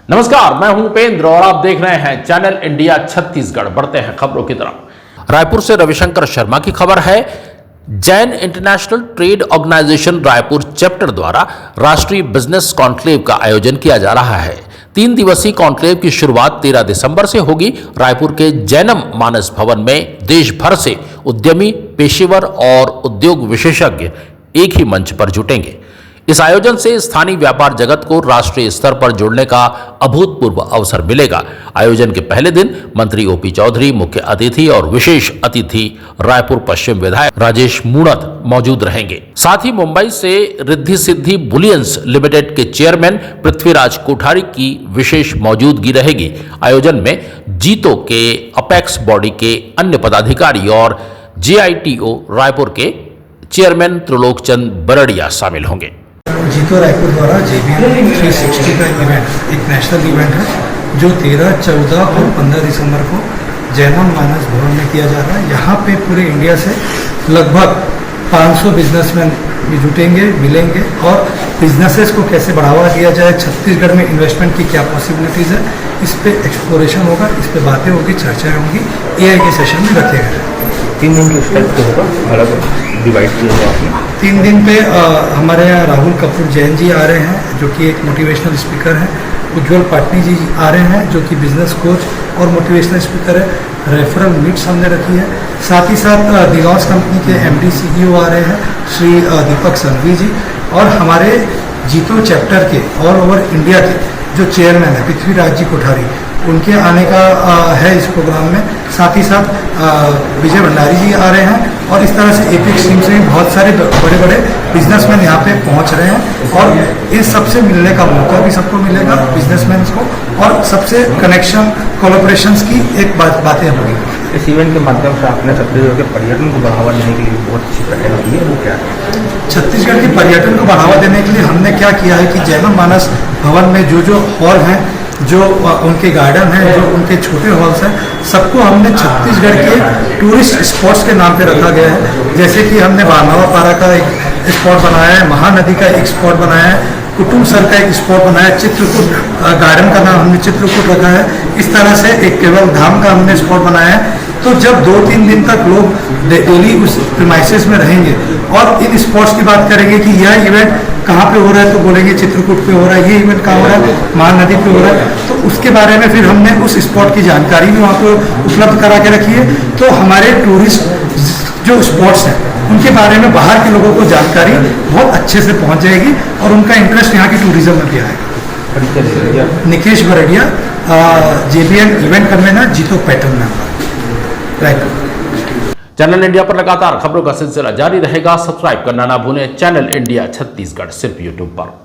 नमस्कार, मैं हूं उपेंद्र और आप देख रहे हैं चैनल इंडिया छत्तीसगढ़। बढ़ते हैं खबरों की तरफ। रायपुर से रविशंकर शर्मा की खबर है। Jain International Trade Organization Raipur chapter द्वारा राष्ट्रीय बिजनेस कॉन्क्लेव का आयोजन किया जा रहा है। 3 दिवसीय कॉन्क्लेव की शुरुआत 13 दिसंबर से होगी। रायपुर के जैनम मानस भवन में देश भर से उद्यमी, पेशेवर और उद्योग विशेषज्ञ एक ही मंच पर जुटेंगे। इस आयोजन से स्थानीय व्यापार जगत को राष्ट्रीय स्तर पर जोड़ने का अभूतपूर्व अवसर मिलेगा। आयोजन के पहले दिन मंत्री ओपी चौधरी, मुख्य अतिथि और विशेष अतिथि रायपुर पश्चिम विधायक राजेश मूणत मौजूद रहेंगे। साथ ही मुंबई से रिद्धि सिद्धि बुलियंस लिमिटेड के चेयरमैन पृथ्वीराज कोठारी की विशेष मौजूदगी रहेगी। आयोजन में जीतो के अपेक्स बॉडी के अन्य पदाधिकारी और JITO रायपुर के चेयरमैन त्रिलोकचंद बरड़िया शामिल होंगे। जीतो रायपुर द्वारा JBM 360 का इवेंट एक नेशनल इवेंट है जो 13, 14 और 15 दिसंबर को जैनम मानस भवन में किया जा रहा है। यहाँ पे पूरे इंडिया से लगभग 500 बिजनेसमैन भी जुटेंगे, मिलेंगे और बिजनेसेस को कैसे बढ़ावा दिया जाए, छत्तीसगढ़ में इन्वेस्टमेंट की क्या पॉसिबिलिटीज़ है, इस पे एक्सप्लोरेशन होगा, इस पे बातें होगी, चर्चाएँ होंगी। AI के सेशन में रखे गए। 3 दिन किस टाइप के होगा, अलग डिवाइड किया हुआ आपने? 3 दिन पे हमारे यहाँ राहुल कपूर जैन जी आ रहे हैं जो कि एक मोटिवेशनल स्पीकर हैं। उज्जवल पाटनी जी आ रहे हैं जो कि बिजनेस कोच और मोटिवेशनल स्पीकर है। रेफरल मीट्स हमने रखी है। साथ ही साथ दिलॉस कंपनी के MD CEO आ रहे हैं श्री दीपक संघवी जी, और हमारे जीतो चैप्टर के ऑल ओवर इंडिया के जो चेयरमैन है पृथ्वीराज जी कोठारी, उनके आने का है इस प्रोग्राम में। साथ ही साथ विजय भंडारी जी आ रहे हैं और इस तरह से एपेक्स टीम से भी बहुत सारे बड़े बड़े बिजनेसमैन यहाँ पे पहुँच रहे हैं और इन सबसे मिलने का मौका भी सबको मिलेगा, बिजनेसमैन को, और सबसे कनेक्शन कोलैबोरेशंस की एक बातें होंगी। इस इवेंट के माध्यम से आपने छत्तीसगढ़ के पर्यटन को बढ़ावा देने के लिए बहुत अच्छी पहल की है, वो क्या है? छत्तीसगढ़ के पर्यटन को बढ़ावा देने के लिए हमने क्या किया है कि जैनम मानस भवन में जो हॉल हैं, जो उनके गार्डन हैं, जो उनके छोटे हॉल्स हैं, सबको हमने छत्तीसगढ़ के टूरिस्ट स्पॉट्स के नाम पे रखा गया है। जैसे कि हमने बारनावापारा का एक स्पॉट बनाया है, महानदी का एक स्पॉट बनाया है, कुटुम सर का एक स्पॉट बनाया है, चित्रकूट गार्डन का नाम हमने चित्रकूट रखा है। इस तरह से एक केवल धाम का हमने स्पॉट बनाया है। तो जब 2-3 दिन तक लोग डेली उस प्रीमाइसेस में रहेंगे और इन स्पॉट्स की बात करेंगे कि यह इवेंट कहाँ पे हो रहा है, तो बोलेंगे चित्रकूट पे हो रहा है, ये इवेंट कहाँ हो रहा है, महानदी पे हो रहा है, तो उसके बारे में फिर हमने उस स्पॉट की जानकारी भी वहाँ पे उपलब्ध करा के रखी है। तो हमारे टूरिस्ट जो स्पॉट्स हैं उनके बारे में बाहर के लोगों को जानकारी बहुत अच्छे से पहुँच जाएगी और उनका इंटरेस्ट यहाँ की टूरिज्म में भी आएगा। Nikesh Bardia, JBM event convener, जीतो पैटर्न में रायपुर। चैनल इंडिया पर लगातार खबरों का सिलसिला जारी रहेगा। सब्सक्राइब करना ना भूलें चैनल इंडिया छत्तीसगढ़, सिर्फ YouTube पर।